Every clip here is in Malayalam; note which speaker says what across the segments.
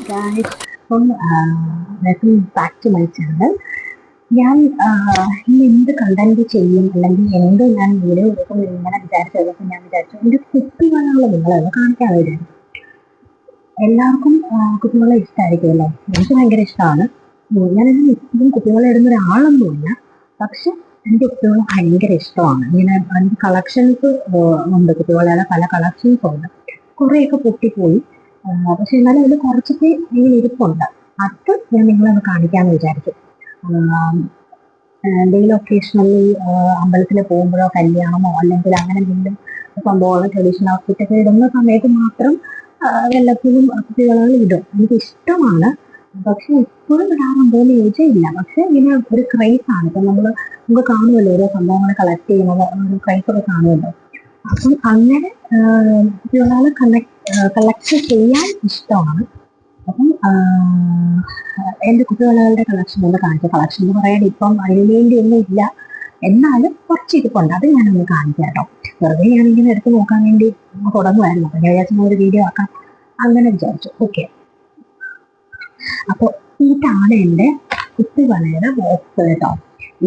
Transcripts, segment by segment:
Speaker 1: ഗായ്സ്, അപ്പം welcome back to my channel. ഞാൻ ഇന്ന് എന്ത് കണ്ടന്റ് ചെയ്യും അല്ലെങ്കിൽ എന്ത് ഞാൻ വീഡിയോ എടുക്കും ഇങ്ങനെ വിചാരിച്ചപ്പോൾ ഞാൻ വിചാരിച്ചു ഒരു കുപ്പിവെള്ളമുള്ള നിങ്ങളെന്ന് കാണിക്കാൻ വരും. എല്ലാവർക്കും കുപ്പിവെള്ളം ഇഷ്ടമായിരിക്കുമല്ലോ. എനിക്ക് ഭയങ്കര ഇഷ്ടമാണ്. ഞാനതിന് എപ്പോഴും കുപ്പിവെള്ളം ഇടുന്ന ഒരാളൊന്നുമില്ല, പക്ഷെ എനിക്ക് കുപ്പിവെള്ളം ഭയങ്കര ഇഷ്ടമാണ്. ഇങ്ങനെ എനിക്ക് കളക്ഷൻസ് ഉണ്ട്, കുപ്പിവെള്ളയുടെ പല കളക്ഷൻസ് ഉണ്ട്. കുറേയൊക്കെ പൊട്ടിപ്പോയി, പക്ഷെ എന്നാലും അതിൽ കുറച്ചൊക്കെ ഇങ്ങനെ ഇരിപ്പുണ്ട്. അത് ഞാൻ നിങ്ങളൊന്ന് കാണിക്കാമെന്ന് വിചാരിച്ചു. എന്തെങ്കിലും ഒക്കേഷണലി അമ്പലത്തിൽ പോകുമ്പോഴോ കല്യാണമോ അല്ലെങ്കിൽ അങ്ങനെ എന്തെങ്കിലും സംഭവങ്ങൾ ട്രഡീഷണൽ ഔട്ട്ഫിറ്റ് ഒക്കെ ഇടുന്ന സമയത്ത് മാത്രം വല്ലപ്പോഴും കുട്ടികളിൽ ഇടും. എനിക്ക് ഇഷ്ടമാണ്, പക്ഷെ എപ്പോഴും ഇടാറുണ്ടോ എന്ന് ചോദിച്ചാൽ ഇല്ല. പക്ഷെ ഇങ്ങനെ ഒരു ക്രൈസ് ആണ്. ഇപ്പം നമുക്ക് കാണുമല്ലോ ഓരോ സംഭവങ്ങൾ കളക്ട് ചെയ്യുന്നത്, ഒരു ക്രൈസ് ഒക്കെ കാണുമല്ലോ. അപ്പം അങ്ങനെ കുട്ടികളെ കളക്ട് ചെയ്യാൻ ഇഷ്ടമാണ്. അപ്പം എൻ്റെ കുട്ടികളുടെ കളക്ഷൻ ഒന്ന് കാണിക്കാം. കളക്ഷൻ എന്ന് പറയാൻ ഇപ്പം അതിനു വേണ്ടി ഒന്നും ഇല്ല, എന്നാലും കുറച്ച് ഇരിപ്പുണ്ട്. അത് ഞാനൊന്ന് കാണിക്കാം കേട്ടോ. വെറുതെ ഞാനിങ്ങനെ എടുത്ത് നോക്കാൻ വേണ്ടി തുടങ്ങുമായിരുന്നു. അപ്പം ഞാൻ വിചാരിച്ച ഒരു വീഡിയോ ആക്കാം, അങ്ങനെ വിചാരിച്ചു. ഓക്കെ, അപ്പോൾ ഇതാണ് എൻ്റെ കുപ്പിവളയുടെ ബോക്സ് കേട്ടോ.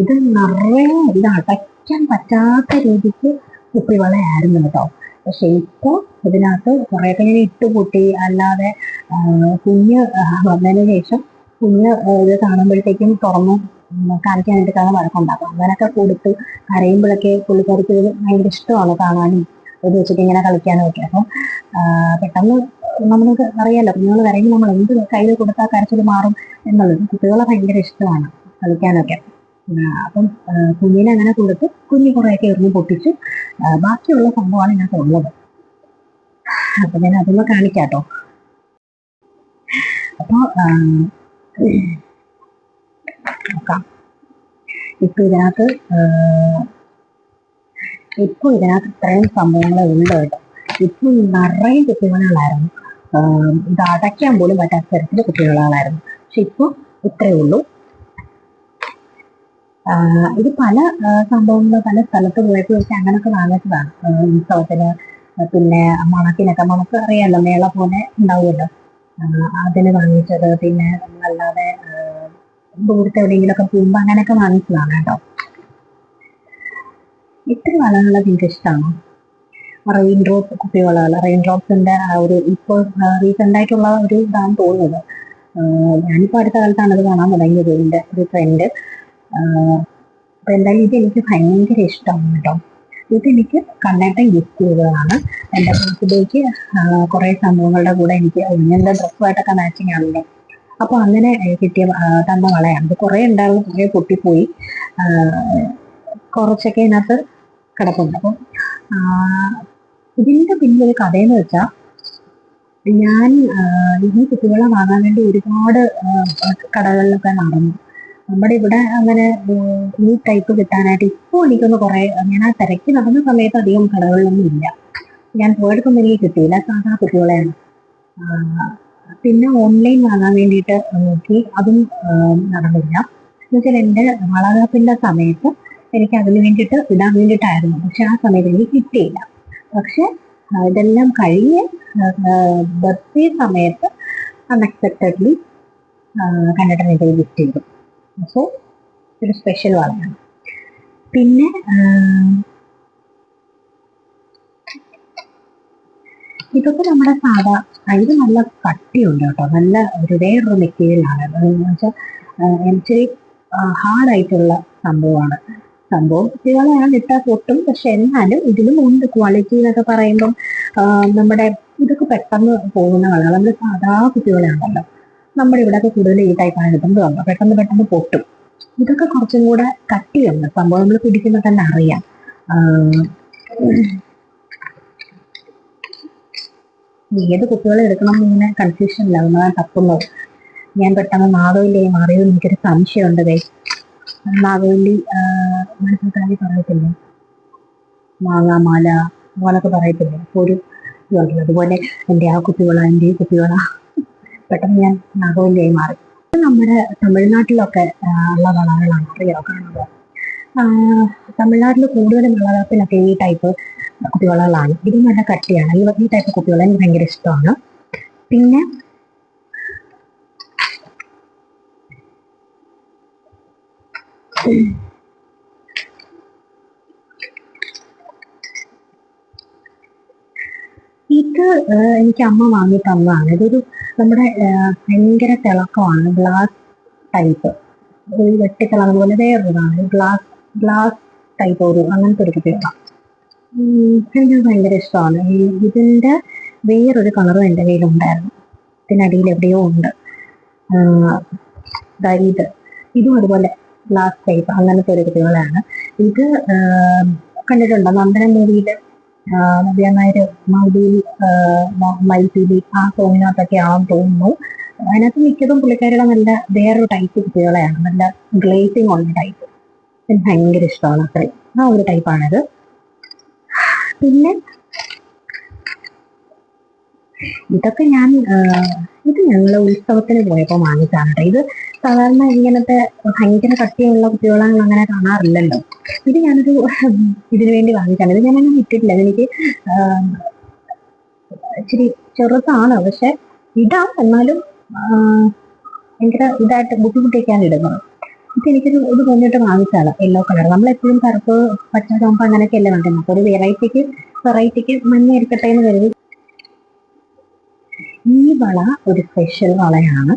Speaker 1: ഇത് നിറയെ ഇത് അടയ്ക്കാൻ പറ്റാത്ത രീതിക്ക് കുപ്പിവളയായിരുന്നു കേട്ടോ. പക്ഷെ ഇപ്പോൾ ഇതിനകത്ത് കുറേയൊക്കെ ഞാൻ ഇട്ടുപൊട്ടി. അല്ലാതെ കുഞ്ഞ് വന്നതിന് ശേഷം കുഞ്ഞ് ഇത് കാണുമ്പോഴത്തേക്കും തുറന്ന് കാണിക്കാനായിട്ടൊക്കെ വഴക്കുണ്ടാക്കും. അങ്ങനെയൊക്കെ കൊടുത്ത് കരയുമ്പോഴൊക്കെ പുള്ളിക്കാരിക്ക് ഇത് ഭയങ്കര ഇഷ്ടമാണ് കാണാനും ഇത് വെച്ചിട്ട് ഇങ്ങനെ കളിക്കാനും ഒക്കെ. അപ്പം പെട്ടെന്ന് നമുക്ക് അറിയാലോ, കുഞ്ഞുങ്ങൾ കരയുമ്പോൾ നമ്മൾ എന്ത് കയ്യിൽ കൊടുത്താൽ കരച്ചിൽ മാറും എന്നുള്ളത്. കുട്ടികളെ ഭയങ്കര ഇഷ്ടമാണ് കളിക്കാനൊക്കെ. അപ്പം കുഞ്ഞിനെ അങ്ങനെ കൊടുത്ത് കുഞ്ഞ് കുറേയൊക്കെ എറിഞ്ഞ് പൊട്ടിച്ച് ബാക്കിയുള്ള സംഭവമാണ് ഇതിനകത്ത് ഉള്ളത്. അപ്പൊ ഞാൻ അതൊന്ന് കാണിക്കാട്ടോ. അപ്പൊ നോക്കാം. ഇപ്പൊ ഇതിനകത്ത് ഇത്രയും സംഭവങ്ങൾ ഉണ്ട് കേട്ടോ. ഇപ്പൊ നിറയെ കുട്ടികളായിരുന്നു. ഇത് അടയ്ക്കാൻ പോലും പറ്റാത്ത തരത്തില് കുട്ടികളായിരുന്നു. പക്ഷെ ഇപ്പൊ ഇത്രയേ ഉള്ളൂ. ഇത് പല സംഭവങ്ങൾ പല സ്ഥലത്ത് പോയപ്പോൾ വെച്ച് അങ്ങനൊക്കെ വാങ്ങിച്ചതാണ്. ഉത്സവത്തിന്, പിന്നെ മണത്തിനൊക്കെ നമുക്ക് അറിയാമല്ലോ, മേള പോലെ ഉണ്ടാവുമല്ലോ, അതിന് വാങ്ങിച്ചത്. പിന്നെ നമ്മളല്ലാതെ ദൂരത്തെ എവിടെയെങ്കിലുമൊക്കെ പോകുമ്പോൾ അങ്ങനെയൊക്കെ വാങ്ങിച്ചതാണ് കേട്ടോ. ഇത്ര വളകളൊക്കെ എനിക്ക് ഇഷ്ടമാണ്. റെയിൻ ഡ്രോപ്പ് കുപ്പിവളകൾ, റെയിൻ ഡ്രോപ്സിന്റെ ആ ഒരു ഇപ്പോൾ റീസെന്റ് ആയിട്ടുള്ള ഒരു ഇതാണ് തോന്നുന്നത്. ഞാനിപ്പോൾ അടുത്ത കാലത്താണ് ഇത് കാണാൻ തുടങ്ങിയത്, ഇതിന്റെ ഒരു ട്രെൻഡ്. അപ്പൊ എന്തായാലും ഇത് എനിക്ക് ഭയങ്കര ഇഷ്ടമാണ് കേട്ടോ. ഇതെനിക്ക് കണ്ണേട്ടൻ ഗിഫ്റ്റ് ചെയ്തതാണ്. എൻ്റെ ബർത്ത്ഡേക്ക് കുറെ സംഭവങ്ങളുടെ കൂടെ എനിക്ക് എൻ്റെ ഡ്രസ്സുമായിട്ടൊക്കെ മാച്ചിങ് ആണല്ലോ. അപ്പൊ അങ്ങനെ കിട്ടിയ തന്ന വളയാണ്. ഇത് കുറെ ഉണ്ടായിരുന്നു, കുറെ പൊട്ടിപ്പോയി, കുറച്ചൊക്കെ ഇതിനകത്ത് കിടപ്പുണ്ട്. അപ്പം ഇതിന്റെ പിന്നിലൊരു കഥയെന്ന് വെച്ചാൽ, ഞാൻ ഈ കുട്ടികളെ വാങ്ങാൻ വേണ്ടി ഒരുപാട് കടകളിലൊക്കെ നടന്നു. നമ്മുടെ ഇവിടെ അങ്ങനെ ഈ ടൈപ്പ് കിട്ടാനായിട്ട് ഇപ്പോൾ എനിക്കൊന്ന് കുറെ, ഞാൻ ആ തിരക്കി നടന്ന സമയത്ത് അധികം കടകളിലൊന്നും ഇല്ല. ഞാൻ പോയെടുക്കുമ്പോൾ എനിക്ക് കിട്ടിയില്ല, സാധാ കുട്ടികളെയാണ്. പിന്നെ ഓൺലൈൻ വാങ്ങാൻ വേണ്ടിയിട്ട് നോക്കി, അതും നടന്നില്ല. എന്നുവെച്ചാൽ എൻ്റെ വളകാപ്പിന്റെ സമയത്ത് എനിക്ക് അതിന് വേണ്ടിയിട്ട് ഇടാൻ വേണ്ടിയിട്ടായിരുന്നു, പക്ഷെ ആ സമയത്ത് എനിക്ക് കിട്ടിയില്ല. പക്ഷെ ഇതെല്ലാം കഴിഞ്ഞ് ബർത്ത്ഡേ സമയത്ത് അൺഎക്സ്പെക്ടഡ്ലി കണ്ടിട്ട് എനിക്ക് ഗിഫ്റ്റ് ചെയ്തു. സോ ഒരു സ്പെഷ്യൽ വളയാണ്. പിന്നെ ഇതൊക്കെ നമ്മുടെ സാധാ, ഇത് നല്ല കട്ടിയുണ്ട് കേട്ടോ. നല്ല ഒരു വേറൊരു മെറ്റീരിയലാണ്. എന്ന് വെച്ചാൽ ഇച്ചിരി ഹാർഡായിട്ടുള്ള സംഭവമാണ്. സംഭവം കുട്ടികളെയാണ് ഇട്ടാൽ പൊട്ടും, പക്ഷെ എന്നാലും ഇതിലും ഉണ്ട് ക്വാളിറ്റി എന്നൊക്കെ പറയുമ്പം. നമ്മുടെ ഇതൊക്കെ പെട്ടെന്ന് പോകുന്ന വളകൾ, നമ്മൾ സാധാ കുട്ടികളെയാണല്ലോ നമ്മുടെ ഇവിടെയൊക്കെ കൂടുതൽ ഈ ടൈപ്പാണ് കിട്ടുന്നത്. പെട്ടെന്ന് പെട്ടെന്ന് പൊട്ടും. ഇതൊക്കെ കുറച്ചും കൂടെ കട്ടിയുണ്ട് സംഭവം, നമ്മൾ പിടിക്കുമ്പോൾ തന്നെ അറിയാം. ഏത് കുട്ടികളെ എടുക്കണം എന്നിങ്ങനെ കൺഫ്യൂഷനിലാണ് തപ്പുന്നത്. ഞാൻ പെട്ടെന്ന് നാഗവല്ലിയായി മാറിയത് എനിക്കൊരു സംശയമുണ്ട്. നാഗവല്ലി മനസ്സിലാക്കി പറയത്തില്ലേ, മാങ്ങാമാല അങ്ങനൊക്കെ പറയത്തില്ലേ, ഒരു ഇതുണ്ടല്ലോ. അതുപോലെ എൻ്റെ ആ കുപ്പിവള, എൻ്റെ ഈ കുപ്പിവള, പെട്ടെന്ന് ഞാൻ നാഗവല്ലിയായി മാറി. നമ്മുടെ തമിഴ്നാട്ടിലൊക്കെ ഉള്ള വളകളാണ്, അറിയാമോ, കാണുന്നത്. തമിഴ്നാട്ടിൽ കൂടുതലും വളകപ്പിലൊക്കെ ഈ ടൈപ്പ് കുപ്പിവളകളാണ്. ഇത് നല്ല കട്ടിയാണ്. ഈ ടൈപ്പ് കുപ്പിവള എനിക്ക് ഭയങ്കര ഇഷ്ടമാണ്. പിന്നെ ഇത് എനിക്ക് അമ്മ വാങ്ങി തന്നതാണ്. ഇതൊരു നമ്മുടെ ഭയങ്കര തിളക്കമാണ്, ഗ്ലാസ് ടൈപ്പ്. ഒരു വെട്ടിത്തിളങ്ങുന്ന പോലെ വേറൊരിതാണ്, ഗ്ലാസ് ഗ്ലാസ് ടൈപ്പ് ഒരു അങ്ങനത്തെ ഒരു കുപ്പികളാണ്. എനിക്ക് ഭയങ്കര ഇഷ്ടമാണ്. ഇതിന്റെ വേറൊരു കളറും എൻ്റെ കയ്യിലുണ്ടായിരുന്നു, ഇതിനടിയിൽ എവിടെയോ ഉണ്ട്. ഇത് ഇതും അതുപോലെ ഗ്ലാസ് ടൈപ്പ് അങ്ങനത്തെ ഒരു കുപ്പികളാണ്. ഇത് കണ്ടിട്ടുണ്ടോ നന്ദന മൂവിയില് നവ്യ നായർ മൈഥിലി ആ സോങ്ങിനകത്തൊക്കെ ആണെന്ന് തോന്നുന്നു. അതിനകത്ത് മിക്കതും പുള്ളിക്കാരുടെ നല്ല വേറൊരു ടൈപ്പ് കുപ്പികളെയാണ്, നല്ല ഗ്ലേസിങ് ഉള്ള ടൈപ്പ്. എനിക്ക് ഭയങ്കര ഇഷ്ടമാണ് അത്രയും, ആ ഒരു ടൈപ്പാണിത്. പിന്നെ ഇതൊക്കെ ഇത് ഞങ്ങൾ ഉത്സവത്തിന് പോയപ്പോൾ വാങ്ങിച്ചാണ് കേട്ടോ. ഇത് സാധാരണ ഇങ്ങനത്തെ ഭയങ്കര കട്ടിയുള്ള കുട്ടികളാണ് അങ്ങനെ കാണാറില്ലല്ലോ. ഇത് ഞാനൊരു ഇതിനു വേണ്ടി വാങ്ങിച്ചാണ്. ഇത് ഞാനങ്ങനെ ഇട്ടിട്ടില്ല, എനിക്ക് ഇച്ചിരി ചെറുതാണ്, പക്ഷെ ഇടാം, എന്നാലും ഭയങ്കര ഇതായിട്ട് ബുദ്ധിമുട്ടിയൊക്കെയാണ് ഇടുന്നത്. ഇത് എനിക്കൊരു ഇത് തോന്നിയിട്ട് വാങ്ങിച്ചാണ്, യെല്ലോ കളർ. നമ്മളെപ്പോഴും കറുപ്പ് പച്ച ചുവപ്പ് അങ്ങനെയൊക്കെ അല്ലേ വാങ്ങുന്നത്. അപ്പോൾ ഒരു വെറൈറ്റിക്ക് മഞ്ഞ എടുക്കട്ടെ എന്ന് കരുതി. ഈ വള ഒരു സ്പെഷ്യൽ വളയാണ്.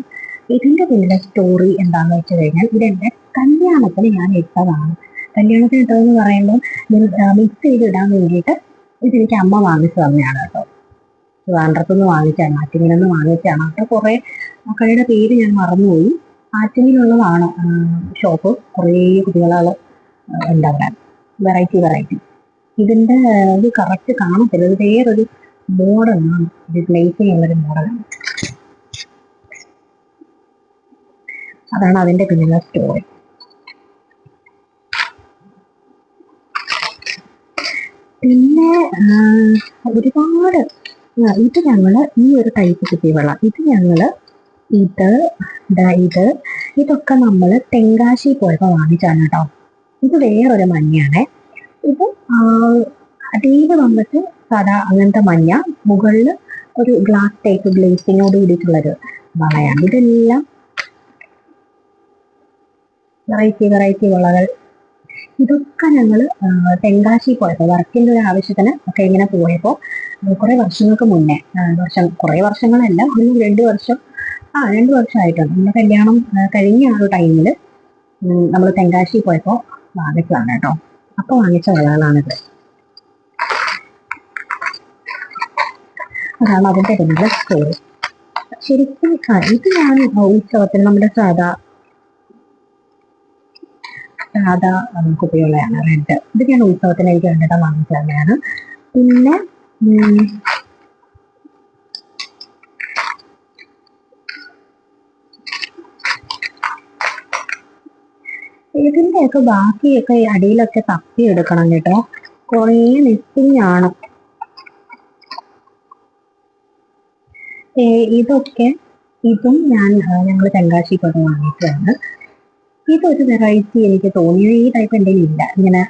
Speaker 1: ഇതിന്റെ പിന്നിലെ സ്റ്റോറി എന്താന്ന് വെച്ച് കഴിഞ്ഞാൽ, ഇതെന്റെ കല്യാണത്തിന് ഞാൻ ഇട്ടതാണ്. കല്യാണത്തിന് ഇട്ടതെന്ന് പറയുമ്പോൾ മിക്സ് ചെയ്ത് ഇടാൻ വേണ്ടിയിട്ട് ഇതെനിക്ക് അമ്മ വാങ്ങിച്ചു തന്നെയാണ് കേട്ടോ. ട്രിവാൻഡ്രത്തുനിന്ന് വാങ്ങിച്ചാണ്, ആറ്റിങ്ങിൽ നിന്ന് വാങ്ങിച്ചാണ്. അവിടെ കുറെ കടയുടെ പേര് ഞാൻ മറന്നുപോയി. ആറ്റിങ്ങിലുള്ളതാണ് ഷോപ്പ്. കുറേ കുട്ടികളാൾ ഉണ്ട് അവിടെ, വെറൈറ്റി. ഇതിന്റെ ഇത് കറക്റ്റ് കാണത്തില്ല, ഇത് വേറൊരു മോഡലാണ്, ഇത് ഗ്ലേസിങ് ഉള്ളൊരു മോഡലാണ്. അതാണ് അതിന്റെ പിന്നിലെ സ്റ്റോറി. പിന്നെ ഒരുപാട് ഇത് ഞങ്ങള് ഈ ഒരു ടൈപ്പ് കുപ്പിവെള്ള ഇതൊക്കെ നമ്മള് തെങ്കാശി പോയപ്പോ വാങ്ങിച്ചാണ് കേട്ടോ. ഇത് വേറൊരു മഞ്ഞാണേ. ഇത് അടിയിൽ വന്നിട്ട് സാധാ അങ്ങനത്തെ മഞ്ഞ, മുകളിൽ ഒരു ഗ്ലാസ് ടൈപ്പ് ഗ്ലേസിങ്ങോട് കൂടിയിട്ടുള്ളൊരു വളയാണ്. ഇതെല്ലാം വെറൈറ്റി വളകൾ. ഇതൊക്കെ ഞങ്ങൾ തെങ്കാശി പോയപ്പോൾ വർക്കിന്റെ ഒരു ആവശ്യത്തിന് ഒക്കെ ഇങ്ങനെ പോയപ്പോൾ കുറെ വർഷങ്ങൾക്ക് മുന്നേ, കുറെ വർഷങ്ങളല്ല, ഒരു 2 വർഷമായിട്ടുണ്ട്. നമ്മുടെ കല്യാണം കഴിഞ്ഞ ആ ഒരു ടൈമിൽ നമ്മൾ തെങ്കാശി പോയപ്പോൾ വാങ്ങിച്ചതാണ് കേട്ടോ. അപ്പൊ വാങ്ങിച്ച വളകളാണിത്. അതാണ് അതിന്റെ പിന്നിലെ സ്റ്റോറി. ശരിക്കും ഇത് ഞാൻ ഉത്സവത്തിന് നമ്മുടെ സാധാ കുപ്പികളെയാണ് റെഡ്. ഇത് ഞാൻ ഉത്സവത്തിന് എനിക്ക് വേണ്ടിയിട്ട് വാങ്ങിച്ചു തന്നെയാണ്. പിന്നെ ഇതിന്റെയൊക്കെ ബാക്കിയൊക്കെ അടിയിലൊക്കെ തപ്പി എടുക്കണം കേട്ടോ, കുറേ മിസ്സിങ് ആണ്. ഇതും ഞങ്ങൾ തെങ്കാശി കൊണ്ട് വാങ്ങിച്ചതാണ്. ഇതൊരു വെറൈറ്റി എനിക്ക് തോന്നി. ഈ ടൈപ്പ് എൻ്റെ ഇല്ല, ഇങ്ങനെ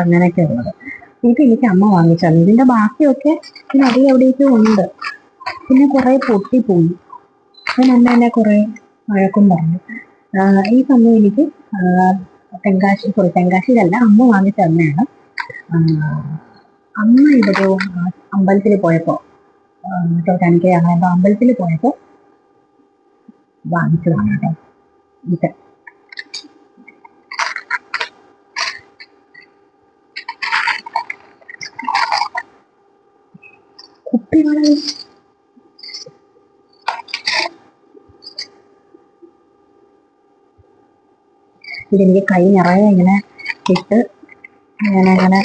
Speaker 1: അങ്ങനെയൊക്കെ ഉള്ളത്. ഇത് എനിക്ക് അമ്മ വാങ്ങിച്ചതാണ്. ഇതിന്റെ ബാക്കിയൊക്കെ അടി എവിടേക്കും ഉണ്ട്. പിന്നെ കുറെ പൊട്ടിപ്പോയി. ഞാൻ അമ്മ എന്നെ കുറെ വഴക്കും പറഞ്ഞു. ഈ സമയം എനിക്ക് തെങ്കാശിയിലല്ല, അമ്മ വാങ്ങിച്ച തന്നെയാണ്. അമ്മ ഇവിടെ അമ്പലത്തിൽ പോയപ്പോ, ചോറ്റാനിക്ക് അങ്ങനെ അമ്പലത്തിൽ പോയപ്പോ വാങ്ങിച്ചതാണ് കേട്ടോ ഇത്. കുപ്പിവള ഇതെനിക്ക് കൈ നിറയെ ഇങ്ങനെ ഇട്ട് അങ്ങനെ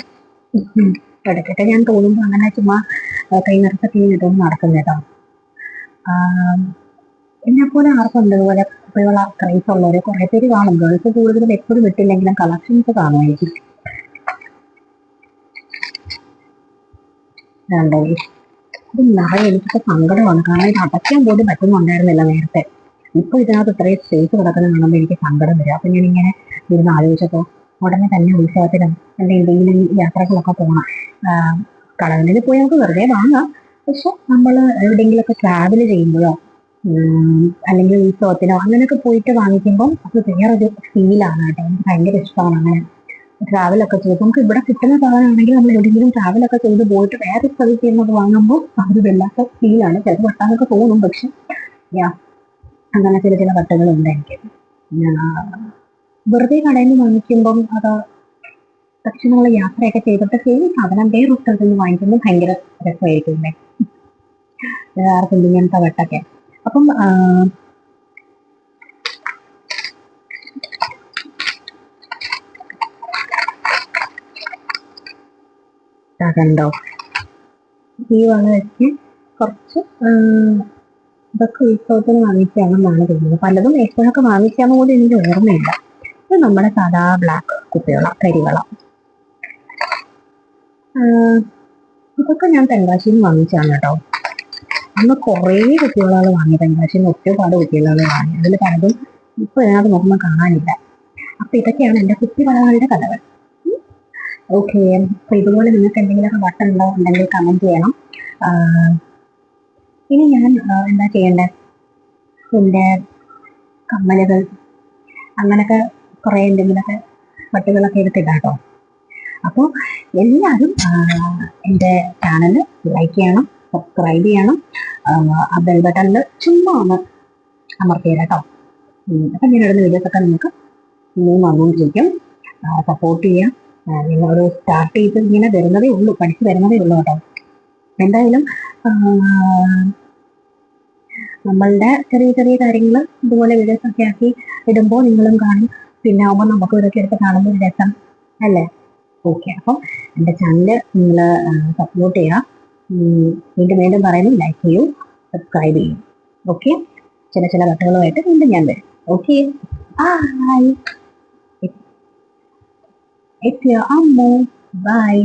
Speaker 1: ഇടയ്ക്കൊക്കെ ഞാൻ തോന്നുമ്പോൾ അങ്ങനെ ചുമ്മാ കൈ നിറച്ചൊക്കെ ഇതൊന്നും നടക്കും കേട്ടോ. എന്നെപ്പോലെ ആർക്കുണ്ട് ഇതുപോലെ കുപ്പിവള ക്രൈസ് ഉള്ളവര് കുറെ പേര് കാണും. ഗേൾസ് കൂടുതലും എപ്പോഴും വിട്ടില്ലെങ്കിലും കളക്ഷൻസ് കാണുമായിരിക്കും. ഇത് നിറയെ എനിക്കൊക്കെ സങ്കടമാണ്, കാരണം ഇത് അടയ്ക്കാൻ പോലും പറ്റുന്നുണ്ടായിരുന്നില്ല നേരത്തെ. ഇപ്പൊ ഇതിനകത്ത് ഇത്രയും സ്പേസ് കിടക്കുന്ന കാണുമ്പോൾ എനിക്ക് സങ്കടം വരും. അപ്പൊ ഞാൻ ഇങ്ങനെ ഇരുന്ന് ആലോചിച്ചപ്പോ ഉടനെ തന്നെ ഉത്സവത്തിനും അല്ലെങ്കിൽ എന്തെങ്കിലും യാത്രകളൊക്കെ പോകണം. കടകളിൽ പോയി നമുക്ക് വെറുതെ വാങ്ങാം, പക്ഷെ നമ്മൾ എവിടെയെങ്കിലുമൊക്കെ ട്രാവൽ ചെയ്യുമ്പോഴോ അല്ലെങ്കിൽ ഉത്സവത്തിനോ അങ്ങനെയൊക്കെ പോയിട്ട് വാങ്ങിക്കുമ്പോൾ അത് വേറൊരു ഫീലാണ് കേട്ടോ. എനിക്ക് ഭയങ്കര ഇഷ്ടമാണ് അങ്ങനെ ട്രാവലൊക്കെ ചെയ്ത്. നമുക്ക് ഇവിടെ കിട്ടുന്ന സാധനമാണെങ്കിൽ നമ്മൾ എവിടെയെങ്കിലും ട്രാവലൊക്കെ ചെയ്ത് പോയിട്ട് വേറെ സ്ഥലത്ത് ചെയ്യുന്നത് വാങ്ങുമ്പോൾ അത് വല്ലാത്ത ഫീലാണ്. ചിലപ്പോൾ വെട്ടാനൊക്കെ തോന്നും, പക്ഷെ അങ്ങനെ ചില ചില വട്ടങ്ങളുണ്ട് എനിക്ക്. വെറുതെ കടയിൽ നിന്ന് വാങ്ങിക്കുമ്പം അത് പക്ഷെ നമ്മൾ യാത്രയൊക്കെ ചെയ്തിട്ട് സെയിം സാധനം വേറൊരു സ്ഥലത്ത് നിന്ന് വാങ്ങിക്കുമ്പോൾ ഭയങ്കര രസമായിരിക്കും അല്ലേ. ആർക്കും ഇങ്ങനത്തെ വട്ടൊക്കെ. അപ്പം കണ്ടോ, ഈ വക വെച്ച് കുറച്ച് ഇതൊക്കെ ഉത്സവത്തിന് വാങ്ങിച്ചാണെന്നാണ് തോന്നുന്നത്. പലതും എപ്പോഴൊക്കെ വാങ്ങിച്ചാന്ന് പോലും എനിക്ക് ഓർമ്മയില്ല. ഇത് നമ്മുടെ സാധാ ബ്ലാക്ക് കുപ്പിവള, കരിവള. ഇതൊക്കെ ഞാൻ തെങ്കാശിയിൽ നിന്ന് വാങ്ങിച്ചാണ് കേട്ടോ. അന്ന് കുറേ കുപ്പിവളകൾ വാങ്ങി, തെങ്കാശിയിൽ നിന്ന് ഒരുപാട് കുപ്പിവളകൾ വാങ്ങി. അതിൽ പലതും ഇപ്പൊ ഇതിനകത്ത് നോക്കുമ്പോൾ കാണാനില്ല. അപ്പൊ ഇതൊക്കെയാണ് എൻ്റെ കുപ്പിവളകളുടെ കഥകൾ. ഓക്കെ, അപ്പൊ ഇതുപോലെ നിങ്ങൾക്ക് എന്തെങ്കിലുമൊക്കെ വട്ടുണ്ടോ ഉണ്ടെങ്കിൽ കമന്റ് ചെയ്യണം. ഇനി ഞാൻ എന്താ ചെയ്യേണ്ടത്, എൻ്റെ കമ്മലുകൾ അങ്ങനെയൊക്കെ കുറേ എന്തെങ്കിലുമൊക്കെ വട്ടുകളൊക്കെ എടുത്തിടാം കേട്ടോ. അപ്പോൾ എല്ലാവരും എൻ്റെ ചാനൽ ലൈക്ക് ചെയ്യണം, സബ്സ്ക്രൈബ് ചെയ്യണം, ആ ബെൽ ബട്ടണിൽ ചുമ്മാ ഒന്ന് അമർത്തിയിടാം കേട്ടോ. അപ്പം ഞാൻ ഇടുന്ന വീഡിയോസൊക്കെ നിങ്ങൾക്ക് ഇനിയും വന്നുകൊണ്ടിരിക്കും. സപ്പോർട്ട് ചെയ്യാം. നിങ്ങളൊരു സ്റ്റാർട്ട് ചെയ്ത് ഇങ്ങനെ വരുന്നതേ ഉള്ളൂ, പഠിച്ചു വരുന്നതേ ഉള്ളൂ കേട്ടോ. എന്തായാലും നമ്മളുടെ ചെറിയ ചെറിയ കാര്യങ്ങൾ ഇതുപോലെ വീഡിയോസൊക്കെ ആക്കി ഇടുമ്പോൾ നിങ്ങളും കാണും. പിന്നെ ആകുമ്പോൾ നമുക്ക് ഇതൊക്കെ എടുത്ത് കാണുമ്പോൾ രസം അല്ലേ. ഓക്കെ, അപ്പം എൻ്റെ ചാനൽ നിങ്ങൾ സപ്പോർട്ട് ചെയ്യുക. വീണ്ടും വീണ്ടും പറയുന്നു, ലൈക്ക് ചെയ്യൂ, സബ്സ്ക്രൈബ് ചെയ്യൂ. ഓക്കെ, ചില ചില കഥകളുമായിട്ട് വീണ്ടും ഞാൻ വരും. Okay, bye. It's your Ammo. Bye.